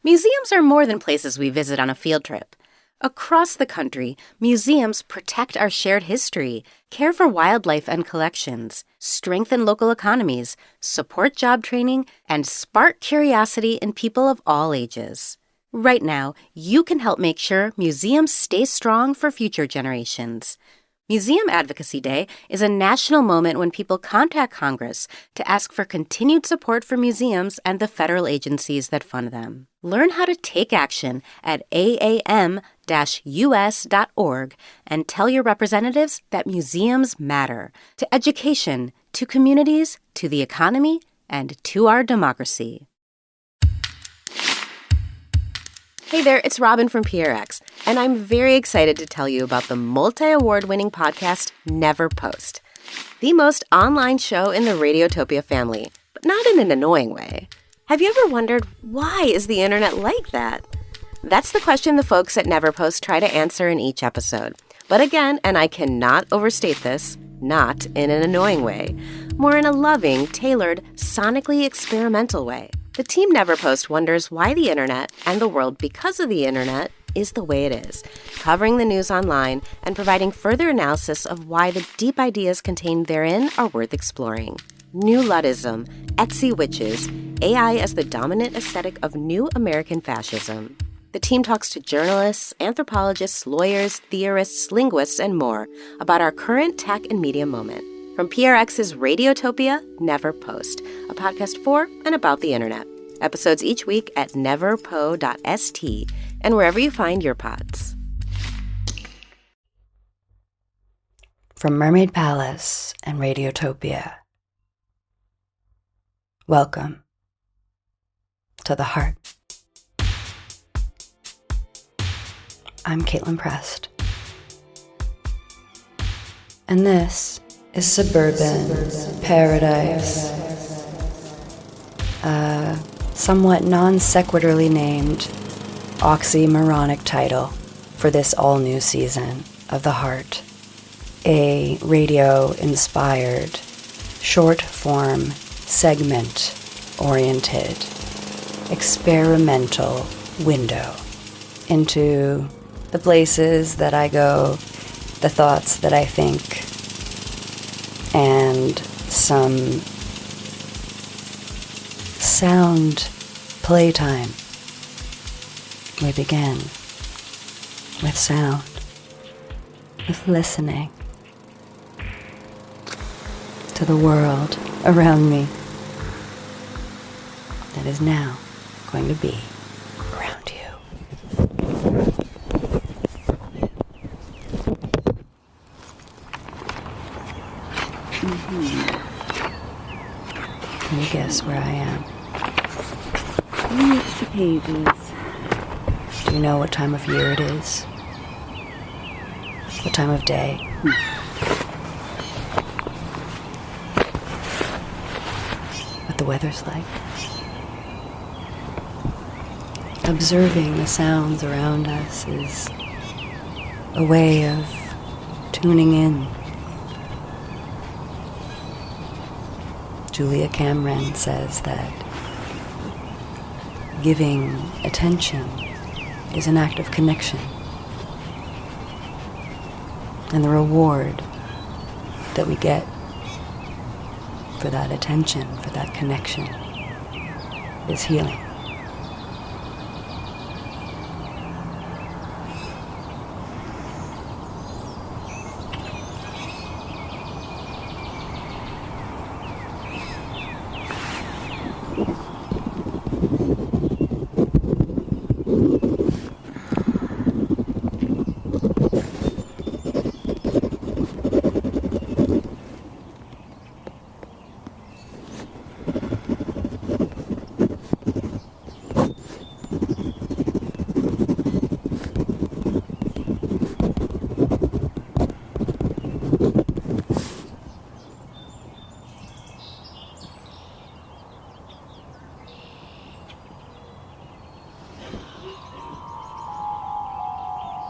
Museums are more than places we visit on a field trip. Across the country, museums protect our shared history, care for wildlife and collections, strengthen local economies, support job training, and spark curiosity in people of all ages. Right now, you can help make sure museums stay strong for future generations. Museum Advocacy Day is a national moment when people contact Congress to ask for continued support for museums and the federal agencies that fund them. Learn how to take action at aam-us.org and tell your representatives that museums matter to education, to communities, to the economy, and to our democracy. Hey there, it's Robin from PRX, and I'm very excited to tell you about the multi-award-winning podcast Never Post, the most online show in the Radiotopia family, but not in an annoying way. Have you ever wondered, why is the internet like that? That's the question the folks at Never Post try to answer in each episode. But again, and I cannot overstate this, not in an annoying way, more in a loving, tailored, sonically experimental way. The team Never Post wonders why the internet, and the world because of the internet, is the way it is, covering the news online and providing further analysis of why the deep ideas contained therein are worth exploring. New Luddism, Etsy witches, AI as the dominant aesthetic of new American fascism. The team talks to journalists, anthropologists, lawyers, theorists, linguists, and more about our current tech and media moment. From PRX's Radiotopia, Never Post, a podcast for and about the internet. Episodes each week at neverpo.st and wherever you find your pods. From Mermaid Palace and Radiotopia, welcome to the heart. I'm Caitlin Prest, and this is Suburban Paradise, a somewhat non-sequiturly named oxymoronic title for this all-new season of The Heart, a radio-inspired, short-form, segment-oriented, experimental window into the places that I go, the thoughts that I think, and some sound playtime. We begin with sound, with listening to the world around me that is now going to be around you. Can you guess where I am? Reach the pages. Do you know what time of year it is? What time of day? What the weather's like? Observing the sounds around us is a way of tuning in. Julia Cameron says that giving attention is an act of connection. And the reward that we get for that attention, for that connection, is healing.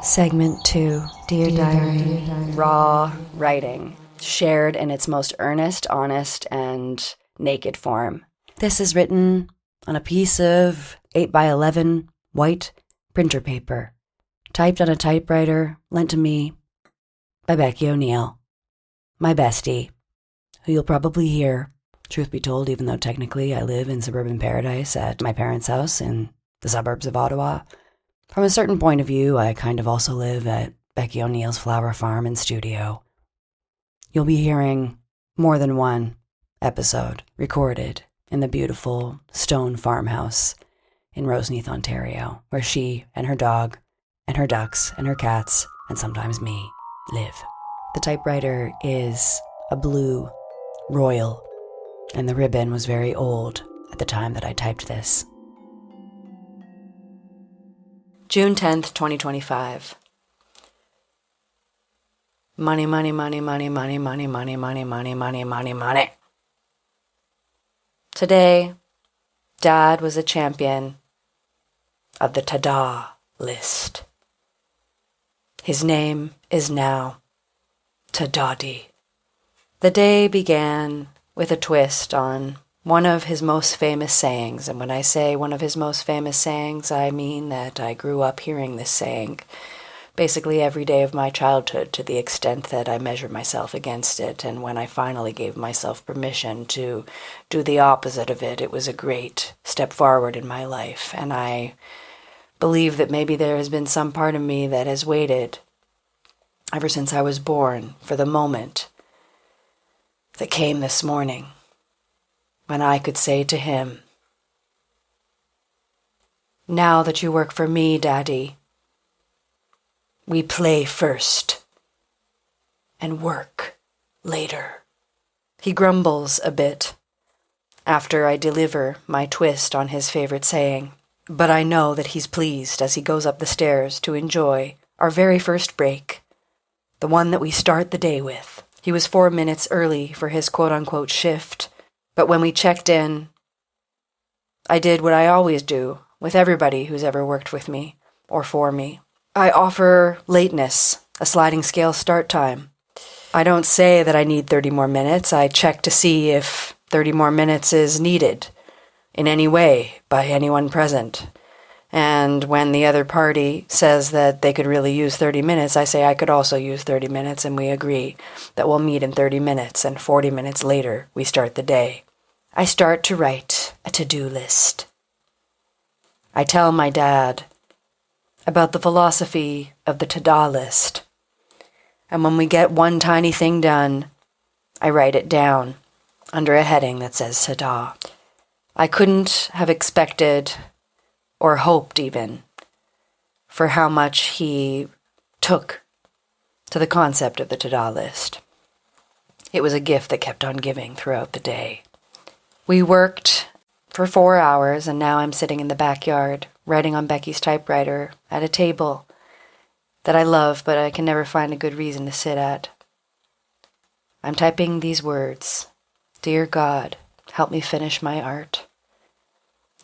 Segment 2, Dear Diary. Raw writing, shared in its most earnest, honest, and naked form. This is written on a piece of 8x11 white printer paper, typed on a typewriter lent to me by Becky O'Neill, my bestie, who you'll probably hear, truth be told, even though technically I live in suburban paradise at my parents' house in the suburbs of Ottawa. From a certain point of view, I kind of also live at Becky O'Neill's flower farm and studio. You'll be hearing more than one episode recorded in the beautiful stone farmhouse in Roseneath, Ontario, where she and her dog and her ducks and her cats, and sometimes me, live. The typewriter is a blue Royal, and the ribbon was very old at the time that I typed this. June 10th, 2025. Money, money, money, money, money, money, money, money, money, money, money, money. Today, Dad was a champion of the ta-da list. His name is now Ta-Dottie. The day began with a twist on one of his most famous sayings, and when I say one of his most famous sayings, I mean that I grew up hearing this saying basically every day of my childhood, to the extent that I measure myself against it, and when I finally gave myself permission to do the opposite of it, it was a great step forward in my life, and I believe that maybe there has been some part of me that has waited ever since I was born for the moment that came this morning when I could say to him, "Now that you work for me, Daddy, we play first and work later." He grumbles a bit after I deliver my twist on his favorite saying, but I know that he's pleased as he goes up the stairs to enjoy our very first break, the one that we start the day with. He was 4 minutes early for his quote-unquote shift, but when we checked in, I did what I always do with everybody who's ever worked with me or for me. I offer lateness, a sliding scale start time. I don't say that I need 30 more minutes. I check to see if 30 more minutes is needed in any way by anyone present. And when the other party says that they could really use 30 minutes, I say I could also use 30 minutes, and we agree that we'll meet in 30 minutes, and 40 minutes later, we start the day. I start to write a to-do list. I tell my dad about the philosophy of the ta-da list. And when we get one tiny thing done, I write it down under a heading that says ta-da. I couldn't have expected or hoped even for how much he took to the concept of the ta-da list. It was a gift that kept on giving throughout the day. We worked for 4 hours, and now I'm sitting in the backyard, writing on Becky's typewriter at a table that I love, but I can never find a good reason to sit at. I'm typing these words: "Dear God, help me finish my art.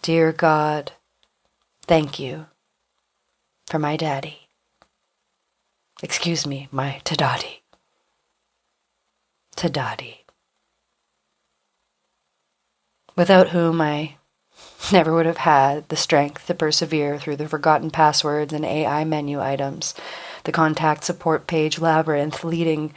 Dear God, thank you for my daddy. Excuse me, my ta-Dottie. Ta-Dottie. Without whom I never would have had the strength to persevere through the forgotten passwords and AI menu items, the contact support page labyrinth leading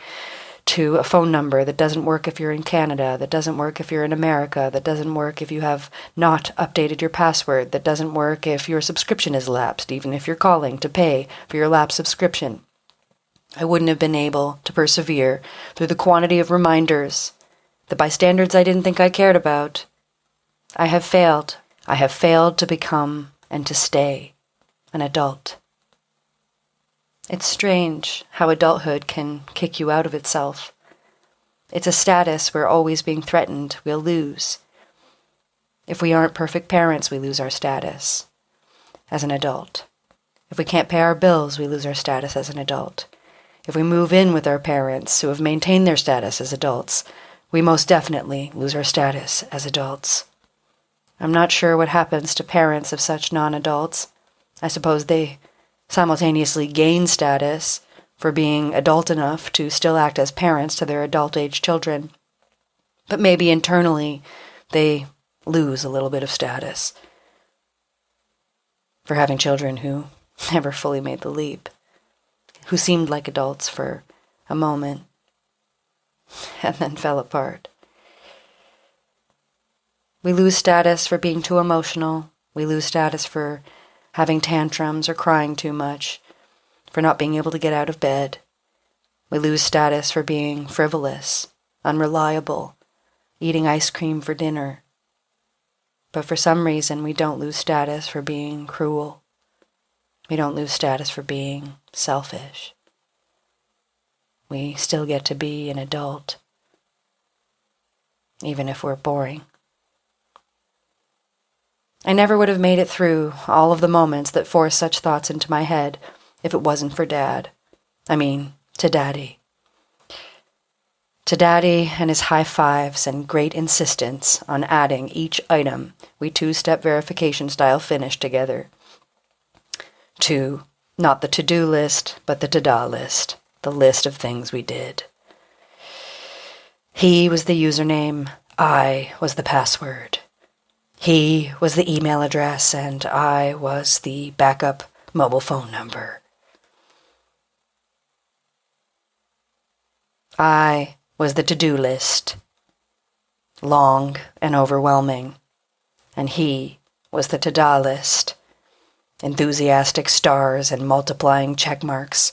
to a phone number that doesn't work if you're in Canada, that doesn't work if you're in America, that doesn't work if you have not updated your password, that doesn't work if your subscription is lapsed, even if you're calling to pay for your lapsed subscription. I wouldn't have been able to persevere through the quantity of reminders that by standards I didn't think I cared about. I have failed. I have failed to become and to stay an adult. It's strange how adulthood can kick you out of itself. It's a status we're always being threatened we'll lose. If we aren't perfect parents, we lose our status as an adult. If we can't pay our bills, we lose our status as an adult. If we move in with our parents who have maintained their status as adults, we most definitely lose our status as adults. I'm not sure what happens to parents of such non-adults. I suppose they simultaneously gain status for being adult enough to still act as parents to their adult-age children. But maybe internally they lose a little bit of status. for having children who never fully made the leap, who seemed like adults for a moment and then fell apart. We lose status for being too emotional. We lose status for having tantrums or crying too much, for not being able to get out of bed. We lose status for being frivolous, unreliable, eating ice cream for dinner. But for some reason, we don't lose status for being cruel. We don't lose status for being selfish. We still get to be an adult, even if we're boring. I never would have made it through all of the moments that force such thoughts into my head if it wasn't for Dad. I mean, to Daddy. To Daddy and his high fives and great insistence on adding each item we two-step verification style finished together. To, not the to-do list, but the to-da list, the list of things we did. He was the username, I was the password. He was the email address, and I was the backup mobile phone number. I was the to-do list, long and overwhelming, and he was the to-da list, enthusiastic stars and multiplying check marks,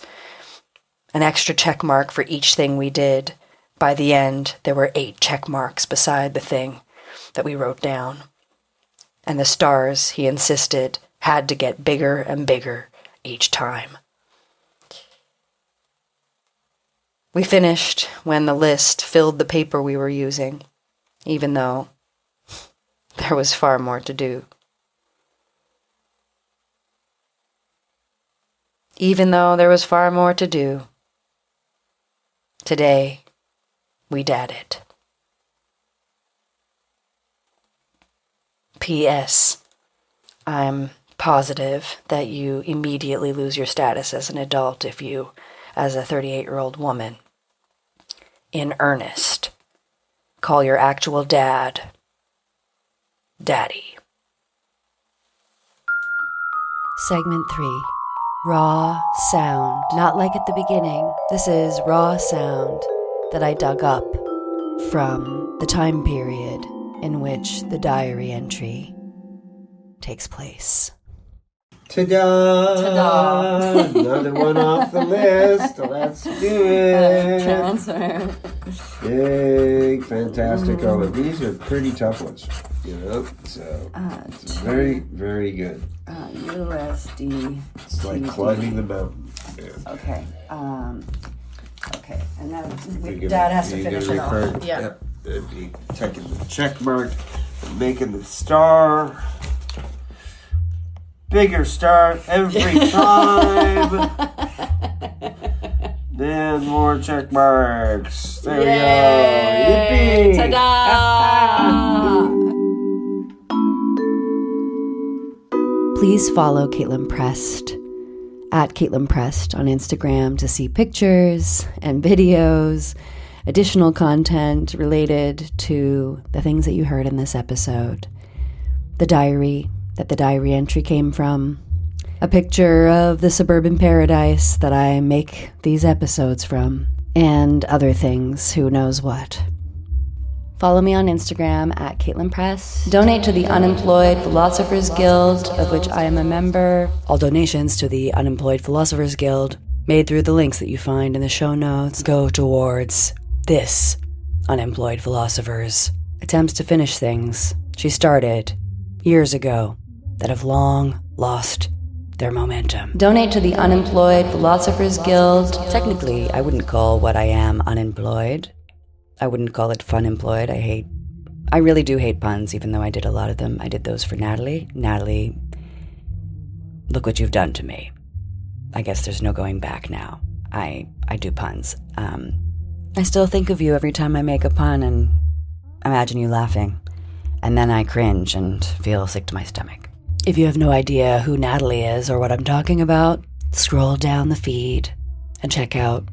an extra check mark for each thing we did. By the end, there were 8 check marks beside the thing that we wrote down. And the stars, he insisted, had to get bigger and bigger each time. We finished when the list filled the paper we were using, even though there was far more to do. Even though there was far more to do, today we did it. P.S. I'm positive that you immediately lose your status as an adult if you, as a 38-year-old woman, in earnest, call your actual dad, Daddy. Segment 3. Raw sound. Not like at the beginning. This is raw sound that I dug up from the time period in which the diary entry takes place. Ta-da! Ta-da. Another one off the list. Let's do it. Transfer. Big, fantastic. Oh, these are pretty tough ones, you know. So it's very, very good. USD. It's like climbing the mountain. Yeah. Okay. Okay. And now Dad has to finish it off. Yeah. Yep. And you taking the check mark and making the star. Bigger star every time. Then more check marks. There we go. Yippee! Ta-da! Please follow Caitlin Prest at Caitlin Prest on Instagram to see pictures and videos, additional content related to the things that you heard in this episode. The diary that the diary entry came from, a picture of the suburban paradise that I make these episodes from, and other things, who knows what. Follow me on Instagram at Caitlin Press. Donate to the Unemployed Philosophers Guild, of which I am a member. All donations to the Unemployed Philosophers Guild, made through the links that you find in the show notes, go towards this Unemployed Philosophers' attempts to finish things she started years ago that have long lost their momentum. Donate to the Unemployed Philosophers Guild. Technically, I wouldn't call what I am unemployed. I wouldn't call it fun-employed. I really do hate puns, even though I did a lot of them. I did those for Natalie. Natalie, look what you've done to me. I guess there's no going back now. I do puns. I still think of you every time I make a pun and imagine you laughing. And then I cringe and feel sick to my stomach. If you have no idea who Natalie is or what I'm talking about, scroll down the feed and check out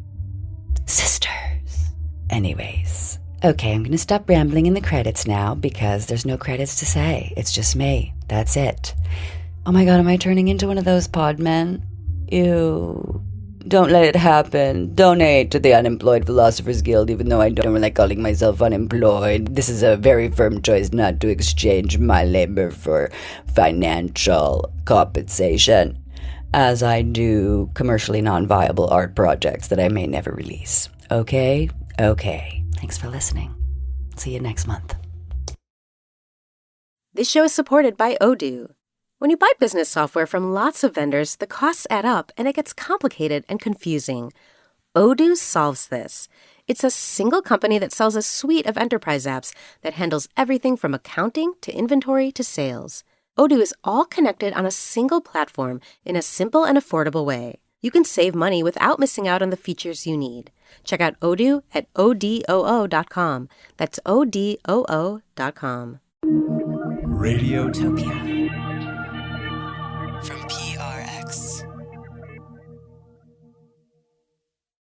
Sisters. Anyways, okay, I'm gonna stop rambling in the credits now because there's no credits to say. It's just me. That's it. Oh my god, am I turning into one of those pod men? Ew. Don't let it happen. Donate to the Unemployed Philosophers Guild, even though I don't like calling myself unemployed. This is a very firm choice not to exchange my labor for financial compensation, as I do commercially non-viable art projects that I may never release. Okay? Okay. Thanks for listening. See you next month. This show is supported by Odoo. When you buy business software from lots of vendors, the costs add up and it gets complicated and confusing. Odoo solves this. It's a single company that sells a suite of enterprise apps that handles everything from accounting to inventory to sales. Odoo is all connected on a single platform in a simple and affordable way. You can save money without missing out on the features you need. Check out Odoo at odoo.com. That's odoo.com. Radiotopia. From